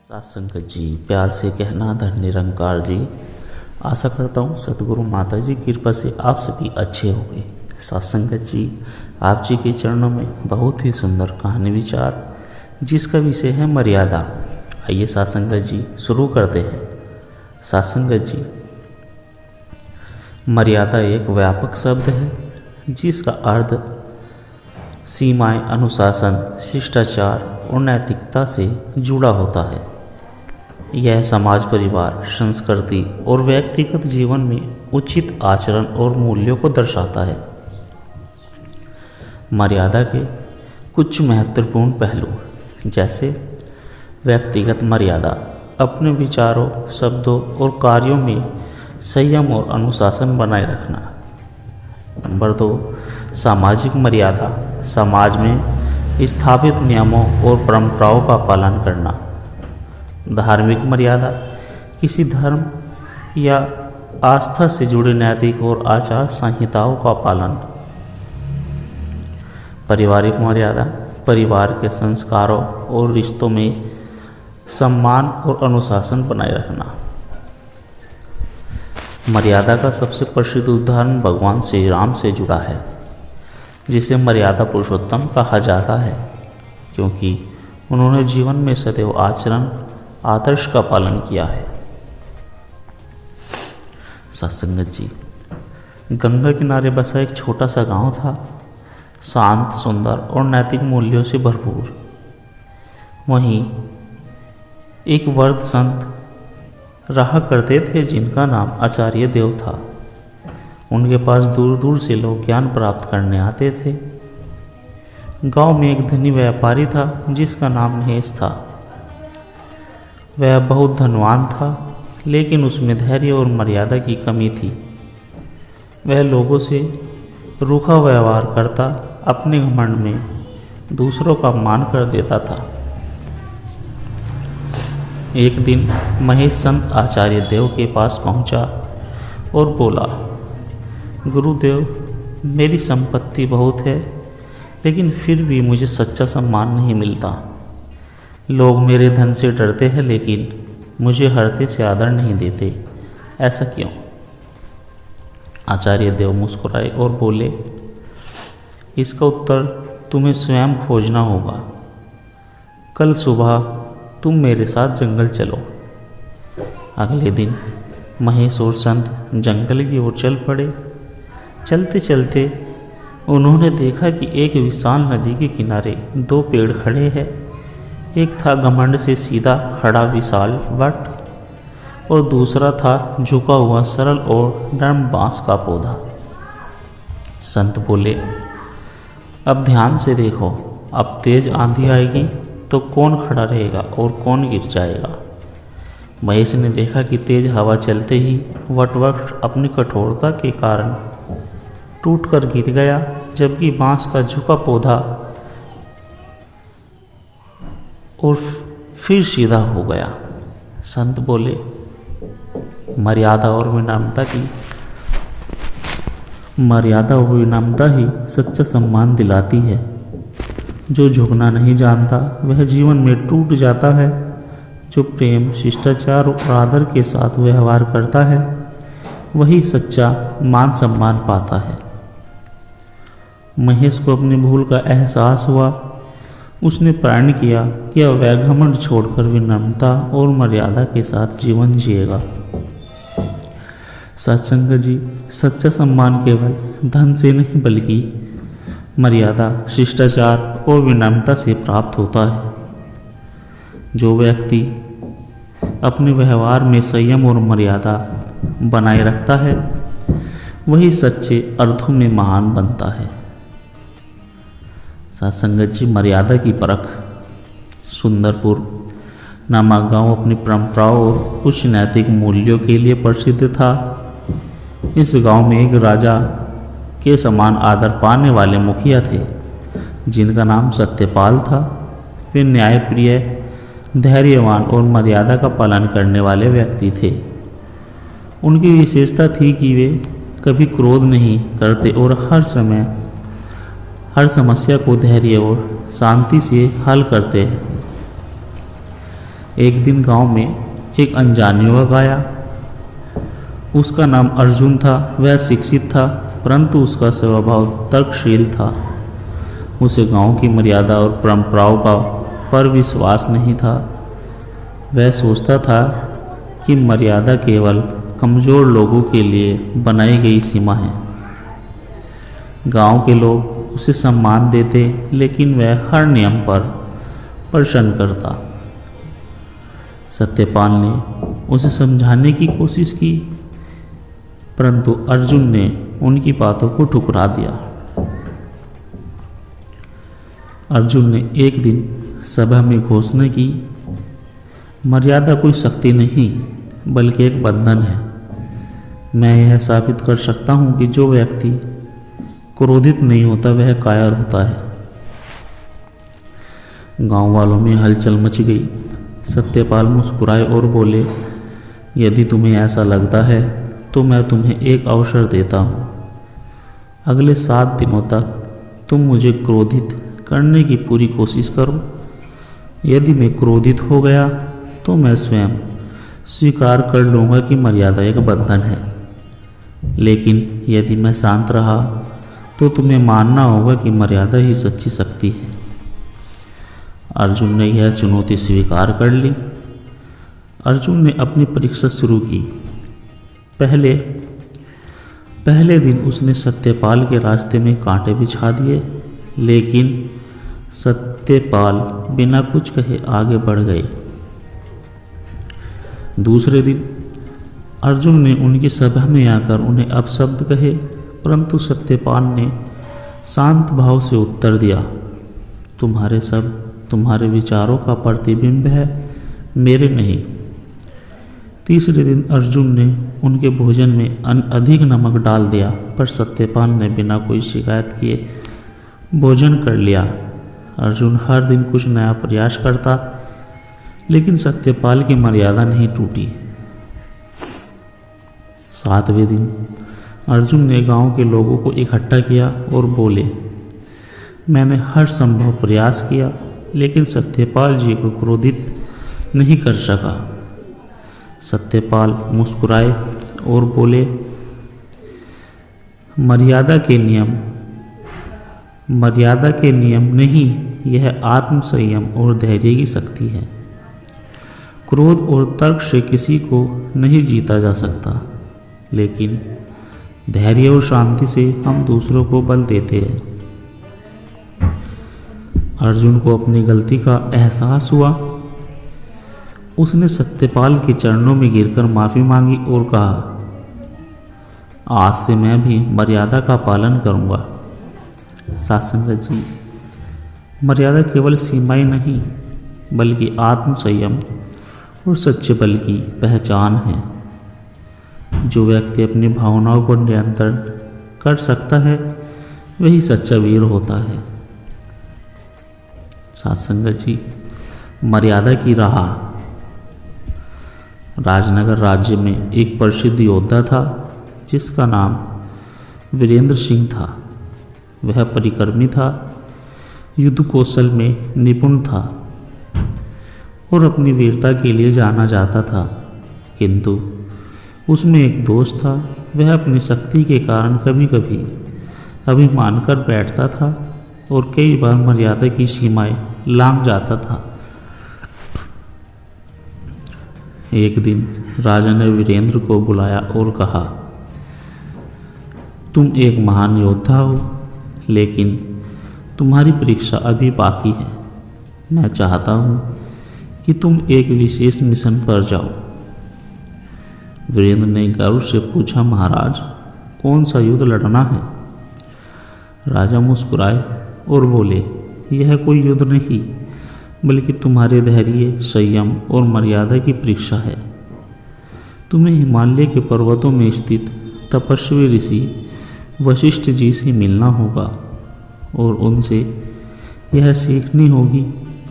सत्संगत जी, प्यार से कहना धन निरंकार जी। आशा करता हूँ सतगुरु माता जी की कृपा से आप सभी अच्छे होंगे। सत्संगत जी, आप जी के चरणों में बहुत ही सुंदर कहानी विचार जिसका विषय है मर्यादा। आइए सत्संगत जी शुरू करते हैं। सत्संगत जी, मर्यादा एक व्यापक शब्द है जिसका अर्थ सीमाएं, अनुशासन, शिष्टाचार और नैतिकता से जुड़ा होता है। यह समाज, परिवार, संस्कृति और व्यक्तिगत जीवन में उचित आचरण और मूल्यों को दर्शाता है। मर्यादा के कुछ महत्वपूर्ण पहलू जैसे व्यक्तिगत मर्यादा, अपने विचारों, शब्दों और कार्यों में संयम और अनुशासन बनाए रखना। नंबर 2, सामाजिक मर्यादा, समाज में स्थापित नियमों और परंपराओं का पालन करना। धार्मिक मर्यादा, किसी धर्म या आस्था से जुड़े नैतिक और आचार संहिताओं का पालन। पारिवारिक मर्यादा, परिवार के संस्कारों और रिश्तों में सम्मान और अनुशासन बनाए रखना। मर्यादा का सबसे प्रसिद्ध उदाहरण भगवान श्री राम से जुड़ा है, जिसे मर्यादा पुरुषोत्तम कहा जाता है क्योंकि उन्होंने जीवन में सदैव आचरण आदर्श का पालन किया है। सत्संगत जी, गंगा किनारे बसा एक छोटा सा गांव था, शांत, सुंदर और नैतिक मूल्यों से भरपूर। वहीं एक वृद्ध संत रहा करते थे जिनका नाम आचार्य देव था। उनके पास दूर दूर से लोग ज्ञान प्राप्त करने आते थे। गांव में एक धनी व्यापारी था जिसका नाम महेश था। वह बहुत धनवान था, लेकिन उसमें धैर्य और मर्यादा की कमी थी। वह लोगों से रूखा व्यवहार करता, अपने घमंड में दूसरों का मान कर देता था। एक दिन महेश संत आचार्य देव के पास पहुंचा और बोला, गुरुदेव, मेरी संपत्ति बहुत है, लेकिन फिर भी मुझे सच्चा सम्मान नहीं मिलता। लोग मेरे धन से डरते हैं, लेकिन मुझे हरते से आदर नहीं देते। ऐसा क्यों? आचार्य देव मुस्कुराए और बोले, इसका उत्तर तुम्हें स्वयं खोजना होगा। कल सुबह तुम मेरे साथ जंगल चलो। अगले दिन महेश और संत जंगल की ओर चल पड़े। चलते चलते उन्होंने देखा कि एक विशाल नदी के किनारे 2 पेड़ खड़े हैं। एक था घमंड से सीधा खड़ा विशाल वट और दूसरा था झुका हुआ सरल और नरम बांस का पौधा। संत बोले, अब ध्यान से देखो, अब तेज आंधी आएगी तो कौन खड़ा रहेगा और कौन गिर जाएगा। महेश ने देखा कि तेज हवा चलते ही वट अपनी कठोरता के कारण टूटकर गिर गया, जबकि बांस का झुका पौधा और फिर सीधा हो गया। संत बोले, मर्यादा और विनम्रता ही सच्चा सम्मान दिलाती है। जो झुकना नहीं जानता वह जीवन में टूट जाता है। जो प्रेम, शिष्टाचार और आदर के साथ व्यवहार करता है वही सच्चा मान सम्मान पाता है। महेश को अपनी भूल का एहसास हुआ। उसने प्रण किया कि अब वह घमंड छोड़कर विनम्रता और मर्यादा के साथ जीवन जिएगा। सत्संग जी, सच्चा सम्मान केवल धन से नहीं बल्कि मर्यादा, शिष्टाचार और विनम्रता से प्राप्त होता है। जो व्यक्ति अपने व्यवहार में संयम और मर्यादा बनाए रखता है वही सच्चे अर्थों में महान बनता है। सत्संगत जी, मर्यादा की परख। सुंदरपुर नामक गांव अपनी परंपराओं और उच्च नैतिक मूल्यों के लिए प्रसिद्ध था। इस गांव में एक राजा के समान आदर पाने वाले मुखिया थे जिनका नाम सत्यपाल था। वे न्यायप्रिय, धैर्यवान और मर्यादा का पालन करने वाले व्यक्ति थे। उनकी विशेषता थी कि वे कभी क्रोध नहीं करते और हर समस्या को धैर्य और शांति से हल करते हैं। एक दिन गांव में एक अनजान युवक आया। उसका नाम अर्जुन था। वह शिक्षित था, परंतु उसका स्वभाव तर्कशील था। उसे गांव की मर्यादा और परंपराओं का पर विश्वास नहीं था। वह सोचता था कि मर्यादा केवल कमज़ोर लोगों के लिए बनाई गई सीमा है। गांव के लोग उसे सम्मान देते, लेकिन वह हर नियम पर प्रश्न करता। सत्यपाल ने उसे समझाने की कोशिश की, परंतु अर्जुन ने उनकी बातों को ठुकरा दिया। अर्जुन ने एक दिन सभा में घोषणा की, मर्यादा कोई शक्ति नहीं बल्कि एक बंधन है। मैं यह साबित कर सकता हूँ कि जो व्यक्ति क्रोधित नहीं होता वह कायर होता है। गांव वालों में हलचल मच गई। सत्यपाल मुस्कुराए और बोले, यदि तुम्हें ऐसा लगता है तो मैं तुम्हें एक अवसर देता हूँ। अगले 7 दिनों तक तुम मुझे क्रोधित करने की पूरी कोशिश करो। यदि मैं क्रोधित हो गया तो मैं स्वयं स्वीकार कर लूँगा कि मर्यादा एक बंधन है, लेकिन यदि मैं शांत रहा तो तुम्हें मानना होगा कि मर्यादा ही सच्ची शक्ति है। अर्जुन ने यह चुनौती स्वीकार कर ली। अर्जुन ने अपनी परीक्षा शुरू की। पहले दिन उसने सत्यपाल के रास्ते में कांटे बिछा दिए, लेकिन सत्यपाल बिना कुछ कहे आगे बढ़ गए। दूसरे दिन अर्जुन ने उनकी सभा में आकर उन्हें अपशब्द कहे, परंतु सत्यपाल ने शांत भाव से उत्तर दिया, तुम्हारे शब्द तुम्हारे विचारों का प्रतिबिंब है, मेरे नहीं। तीसरे दिन अर्जुन ने उनके भोजन में अधिक नमक डाल दिया, पर सत्यपाल ने बिना कोई शिकायत किए भोजन कर लिया। अर्जुन हर दिन कुछ नया प्रयास करता, लेकिन सत्यपाल की मर्यादा नहीं टूटी। 7वें दिन अर्जुन ने गांव के लोगों को इकट्ठा किया और बोले, मैंने हर संभव प्रयास किया, लेकिन सत्यपाल जी को क्रोधित नहीं कर सका। सत्यपाल मुस्कुराए और बोले, मर्यादा के नियम नहीं, यह आत्म संयम और धैर्य की शक्ति है। क्रोध और तर्क से किसी को नहीं जीता जा सकता, लेकिन धैर्य और शांति से हम दूसरों को बल देते हैं। अर्जुन को अपनी गलती का एहसास हुआ। उसने सत्यपाल के चरणों में गिरकर माफ़ी मांगी और कहा, आज से मैं भी मर्यादा का पालन करूंगा। सासंगत जी, मर्यादा केवल सीमाएं नहीं बल्कि आत्म संयम और सच्चे बल की पहचान है। जो व्यक्ति अपनी भावनाओं को नियंत्रण कर सकता है वही सच्चा वीर होता है। सासंगत जी, मर्यादा की राह। राजनगर राज्य में एक प्रसिद्ध योद्धा था जिसका नाम वीरेंद्र सिंह था। वह परिक्रमी था, युद्ध कौशल में निपुण था और अपनी वीरता के लिए जाना जाता था, किंतु उसमें एक दोष था। वह अपनी शक्ति के कारण कभी कभी अभिमान कर बैठता था और कई बार मर्यादा की सीमाएं लांघ जाता था। एक दिन राजा ने वीरेंद्र को बुलाया और कहा, तुम एक महान योद्धा हो, लेकिन तुम्हारी परीक्षा अभी बाकी है। मैं चाहता हूँ कि तुम एक विशेष मिशन पर जाओ। वीरेंद्र ने गर्व से पूछा, महाराज, कौन सा युद्ध लड़ना है? राजा मुस्कुराए और बोले, यह कोई युद्ध नहीं बल्कि तुम्हारे धैर्य, संयम और मर्यादा की परीक्षा है। तुम्हें हिमालय के पर्वतों में स्थित तपस्वी ऋषि वशिष्ठ जी से मिलना होगा और उनसे यह सीखनी होगी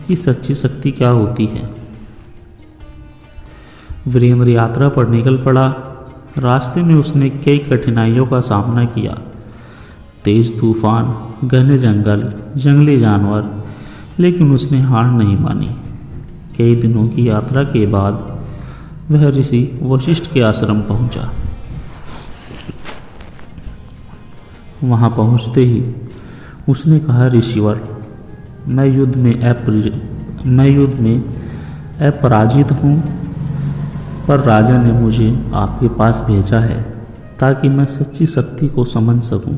कि सच्ची शक्ति क्या होती है। वीरेंद्र यात्रा पर निकल पड़ा। रास्ते में उसने कई कठिनाइयों का सामना किया। तेज तूफान, घने जंगल, जंगली जानवर, लेकिन उसने हार नहीं मानी। कई दिनों की यात्रा के बाद वह ऋषि वशिष्ठ के आश्रम पहुंचा। वहां पहुंचते ही उसने कहा, ऋषिवर, मैं युद्ध में अपराजित हूँ, पर राजा ने मुझे आपके पास भेजा है ताकि मैं सच्ची शक्ति को समझ सकूं।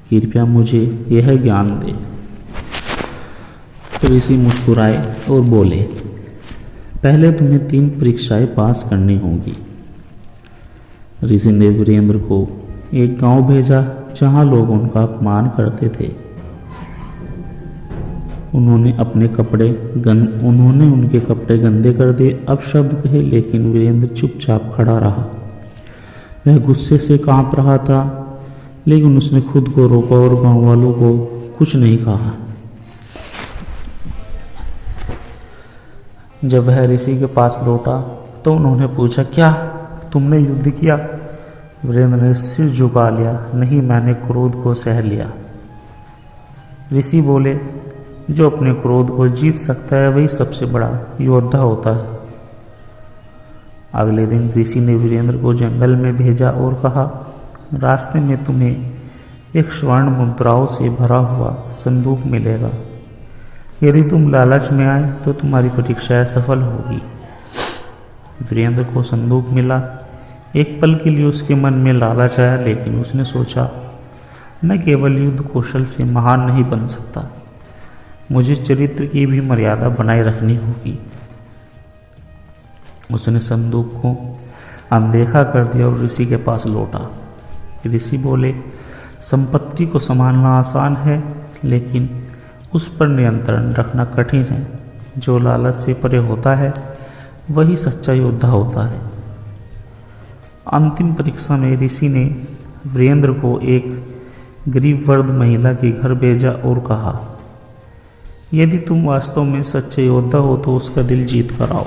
कृपया मुझे यह ज्ञान दे। ऋषि मुस्कुराए और बोले, पहले तुम्हें 3 परीक्षाएं पास करनी होंगी। ऋषि ने वीरेंद्र को एक गांव भेजा जहां लोग उनका अपमान करते थे। उन्होंने उनके कपड़े गंदे कर दिए, अपशब्द कहे, लेकिन वीरेंद्र चुपचाप खड़ा रहा। वह गुस्से से कांप रहा था, लेकिन उसने खुद को रोका और गांव वालों को कुछ नहीं कहा। जब वह ऋषि के पास लौटा तो उन्होंने पूछा, क्या तुमने युद्ध किया? वीरेंद्र ने सिर झुका लिया, नहीं, मैंने क्रोध को सह लिया। ऋषि बोले, जो अपने क्रोध को जीत सकता है वही सबसे बड़ा योद्धा होता है। अगले दिन ऋषि ने वीरेंद्र को जंगल में भेजा और कहा, रास्ते में तुम्हें एक स्वर्ण मुद्राओं से भरा हुआ संदूक मिलेगा। यदि तुम लालच में आए तो तुम्हारी परीक्षा असफल होगी। वीरेंद्र को संदूक मिला। एक पल के लिए उसके मन में लालच आया, लेकिन उसने सोचा, मैं केवल युद्ध कौशल से महान नहीं बन सकता, मुझे चरित्र की भी मर्यादा बनाए रखनी होगी। उसने संदूक को अनदेखा कर दिया और ऋषि के पास लौटा। ऋषि बोले, संपत्ति को संभालना आसान है, लेकिन उस पर नियंत्रण रखना कठिन है। जो लालच से परे होता है वही सच्चा योद्धा होता है। अंतिम परीक्षा में ऋषि ने वीरेंद्र को एक गरीब वृद्ध महिला के घर भेजा और कहा, यदि तुम वास्तव में सच्चे योद्धा हो तो उसका दिल जीत कर आओ।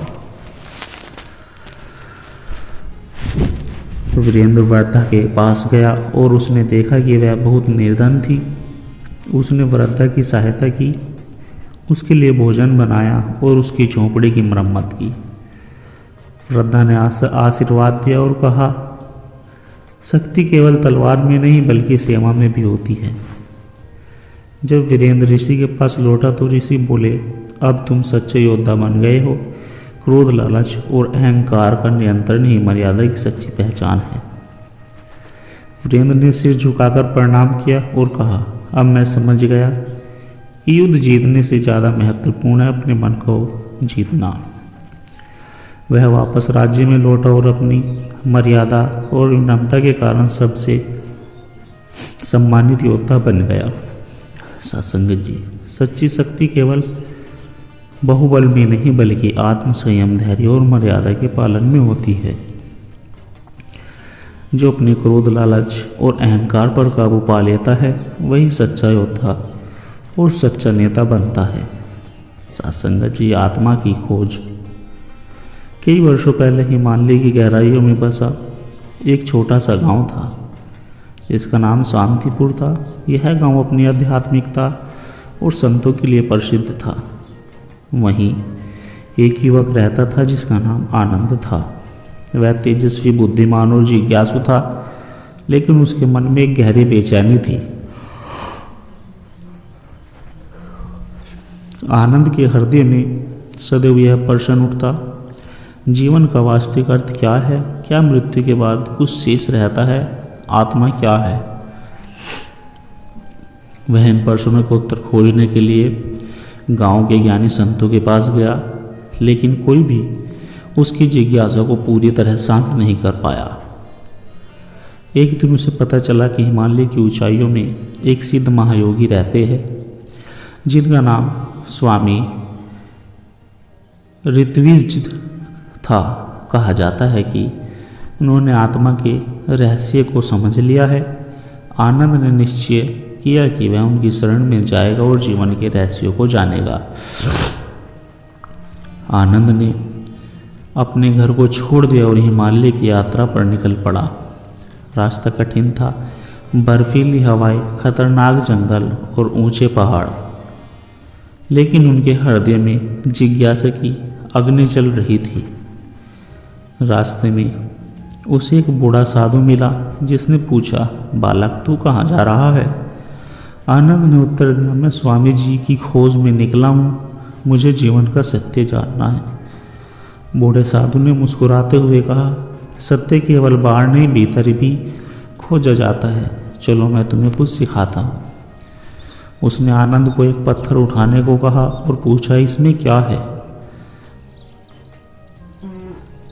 वीरेंद्र वृद्धा के पास गया और उसने देखा कि वह बहुत निर्धन थी। उसने वृद्धा की सहायता की, उसके लिए भोजन बनाया और उसकी झोंपड़ी की मरम्मत की। वृद्धा ने आशीर्वाद दिया और कहा, शक्ति केवल तलवार में नहीं बल्कि सेवा में भी होती है। जब वीरेंद्र ऋषि के पास लौटा तो ऋषि बोले, अब तुम सच्चे योद्धा बन गए हो। क्रोध, लालच और अहंकार का नियंत्रण ही मर्यादा की सच्ची पहचान है। वीरेंद्र ने सिर झुकाकर प्रणाम किया और कहा, अब मैं समझ गया कि युद्ध जीतने से ज़्यादा महत्वपूर्ण है अपने मन को जीतना। वह वापस राज्य में लौटा और अपनी मर्यादा और विनम्रता के कारण सबसे सम्मानित योद्धा बन गया। सत्संग जी, सच्ची शक्ति केवल बाहुबल में नहीं बल्कि आत्म संयम, धैर्य और मर्यादा के पालन में होती है। जो अपने क्रोध, लालच और अहंकार पर काबू पा लेता है वही सच्चा योद्धा और सच्चा नेता बनता है। सत्संग जी, आत्मा की खोज। कई वर्षों पहले हिमालय की गहराइयों में बसा एक छोटा सा गांव था जिसका नाम शांतिपुर था। यह गांव अपनी आध्यात्मिकता और संतों के लिए प्रसिद्ध था। वहीं एक युवक रहता था जिसका नाम आनंद था। वह तेजस्वी, बुद्धिमान और जिज्ञासु था, लेकिन उसके मन में एक गहरी बेचैनी थी। आनंद के हृदय में सदैव यह प्रश्न उठता, जीवन का वास्तविक अर्थ क्या है? क्या मृत्यु के बाद कुछ शेष रहता है? आत्मा क्या है? वह इन प्रश्नों के उत्तर खोजने के लिए गांव के ज्ञानी संतों के पास गया, लेकिन कोई भी उसकी जिज्ञासा को पूरी तरह शांत नहीं कर पाया। एक दिन उसे पता चला कि हिमालय की ऊंचाइयों में एक सिद्ध महायोगी रहते हैं जिनका नाम स्वामी ऋत्विज था। कहा जाता है कि उन्होंने आत्मा के रहस्य को समझ लिया है। आनंद ने निश्चय किया कि वह उनकी शरण में जाएगा और जीवन के रहस्यों को जानेगा। आनंद ने अपने घर को छोड़ दिया और हिमालय की यात्रा पर निकल पड़ा। रास्ता कठिन था, बर्फीली हवाएं, खतरनाक जंगल और ऊंचे पहाड़, लेकिन उनके हृदय में जिज्ञासा की अग्नि जल रही थी। रास्ते में उसे एक बूढ़ा साधु मिला जिसने पूछा, बालक तू कहाँ जा रहा है? आनंद ने उत्तर दिया, मैं स्वामी जी की खोज में निकला हूँ, मुझे जीवन का सत्य जानना है। बूढ़े साधु ने मुस्कुराते हुए कहा, सत्य केवल बाहर नहीं भीतर भी खोजा जाता है, चलो मैं तुम्हें कुछ सिखाता हूँ। उसने आनंद को एक पत्थर उठाने को कहा और पूछा, इसमें क्या है?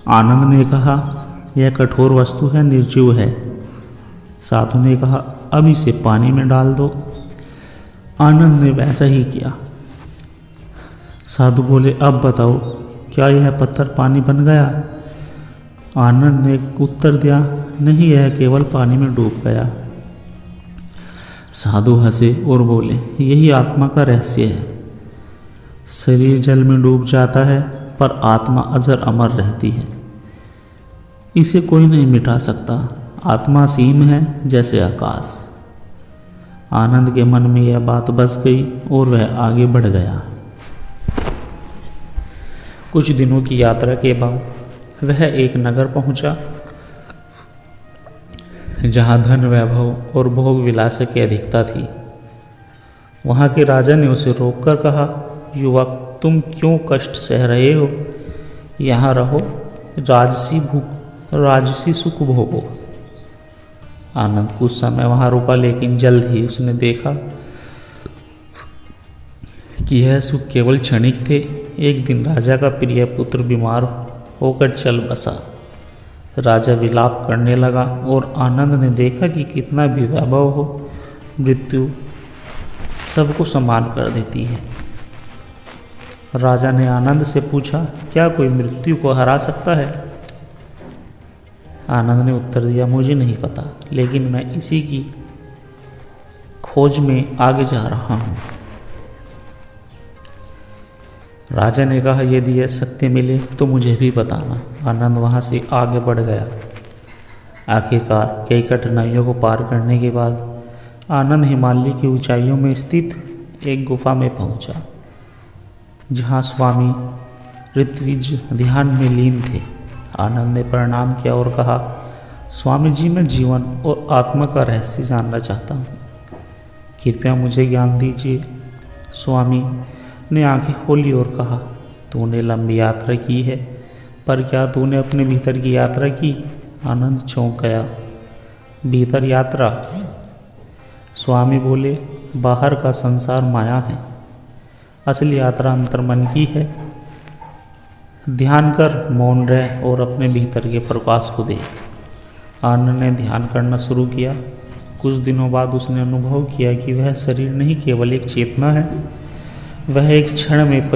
आनंद ने कहा, यह कठोर वस्तु है, निर्जीव है। साधु ने कहा, अब इसे पानी में डाल दो। आनंद ने वैसा ही किया। साधु बोले, अब बताओ क्या यह पत्थर पानी बन गया? आनंद ने उत्तर दिया, नहीं, यह केवल पानी में डूब गया। साधु हंसे और बोले, यही आत्मा का रहस्य है। शरीर जल में डूब जाता है पर आत्मा अजर अमर रहती है, इसे कोई नहीं मिटा सकता। आत्मा सीम है जैसे आकाश। आनंद के मन में यह बात बस गई और वह आगे बढ़ गया। कुछ दिनों की यात्रा के बाद वह एक नगर पहुंचा जहां धन वैभव और भोग विलास की अधिकता थी। वहां के राजा ने उसे रोककर कहा, युवक तुम क्यों कष्ट सह रहे हो? यहाँ रहो, राजसी सुख भोगो। आनंद कुछ समय वहां रुका, लेकिन जल्द ही उसने देखा कि यह सुख केवल क्षणिक थे। एक दिन राजा का प्रिय पुत्र बीमार होकर चल बसा। राजा विलाप करने लगा और आनंद ने देखा कि कितना भी वैभव हो, मृत्यु सबको समान कर देती है। राजा ने आनंद से पूछा, क्या कोई मृत्यु को हरा सकता है? आनंद ने उत्तर दिया, मुझे नहीं पता, लेकिन मैं इसी की खोज में आगे जा रहा हूँ। राजा ने कहा, यदि यह सत्य मिले तो मुझे भी बताना। आनंद वहाँ से आगे बढ़ गया। आखिरकार कई कठिनाइयों को पार करने के बाद आनंद हिमालय की ऊंचाइयों में स्थित एक गुफा में पहुंचा, जहां स्वामी ऋत्विज ध्यान में लीन थे। आनंद ने प्रणाम किया और कहा, स्वामी जी, मैं जीवन और आत्मा का रहस्य जानना चाहता हूँ, कृपया मुझे ज्ञान दीजिए। स्वामी ने आंखें खोली और कहा, तूने लंबी यात्रा की है, पर क्या तूने अपने भीतर की यात्रा की? आनंद चौंक गया। भीतर यात्रा? स्वामी बोले, बाहर का संसार माया है, असली यात्रा अंतर्मन की है। ध्यान कर, मौन रह और अपने भीतर के प्रकाश को देख। आनंद ने ध्यान करना शुरू किया। कुछ दिनों बाद उसने अनुभव किया कि वह शरीर नहीं केवल एक चेतना है, वह एक क्षण में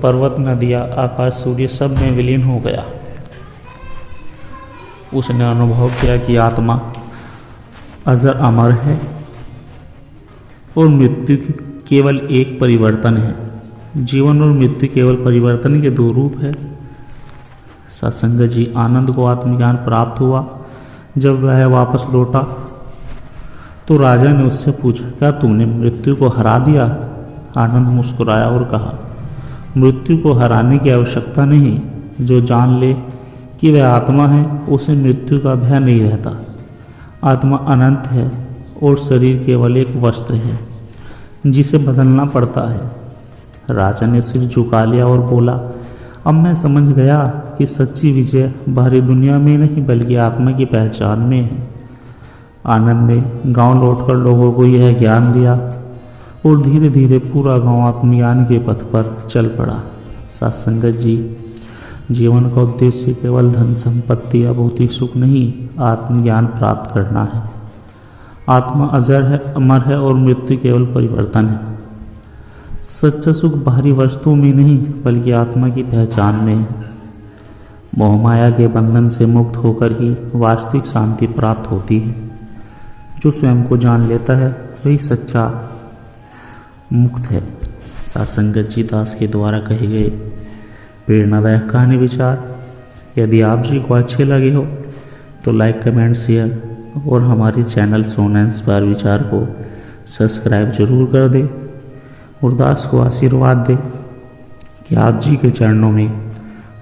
पर्वत, नदियाँ, आकाश, सूर्य सब में विलीन हो गया। उसने अनुभव किया कि आत्मा अजर अमर है और मृत्यु केवल एक परिवर्तन है। जीवन और मृत्यु केवल परिवर्तन के दो रूप है। सत्संग जी, आनंद को आत्मज्ञान प्राप्त हुआ। जब वह वापस लौटा तो राजा ने उससे पूछा, क्या तूने मृत्यु को हरा दिया? आनंद मुस्कुराया और कहा, मृत्यु को हराने की आवश्यकता नहीं। जो जान ले कि वह आत्मा है, उसे मृत्यु का भय नहीं रहता। आत्मा अनंत है और शरीर केवल एक वस्त्र है जिसे बदलना पड़ता है। राजा ने सिर झुका लिया और बोला, अब मैं समझ गया कि सच्ची विजय बाहरी दुनिया में नहीं बल्कि आत्मा की पहचान में है। आनंद ने गांव लौटकर लोगों को यह ज्ञान दिया और धीरे धीरे पूरा गांव आत्मज्ञान के पथ पर चल पड़ा। सत्संगत जी, जीवन का उद्देश्य केवल धन संपत्ति या भौतिक सुख नहीं, आत्मज्ञान प्राप्त करना है। आत्मा अजर है, अमर है और मृत्यु केवल परिवर्तन है। सच्चा सुख बाहरी वस्तुओं में नहीं बल्कि आत्मा की पहचान में है। मोहमाया के बंधन से मुक्त होकर ही वास्तविक शांति प्राप्त होती है। जो स्वयं को जान लेता है वही सच्चा मुक्त है। सत्संगत जी दास के द्वारा कहे गए प्रेरणादायक कहानी विचार यदि आप जी को अच्छे लगे हो तो लाइक, कमेंट, शेयर और हमारे चैनल सोना इंस्पायर विचार को सब्सक्राइब जरूर कर दें और दास को आशीर्वाद दें कि आप जी के चरणों में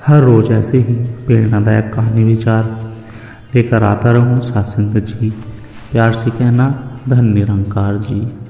हर रोज़ ऐसे ही प्रेरणादायक कहानी विचार लेकर आता रहूं साथ संगत जी। प्यार से कहना, धन निरंकार जी।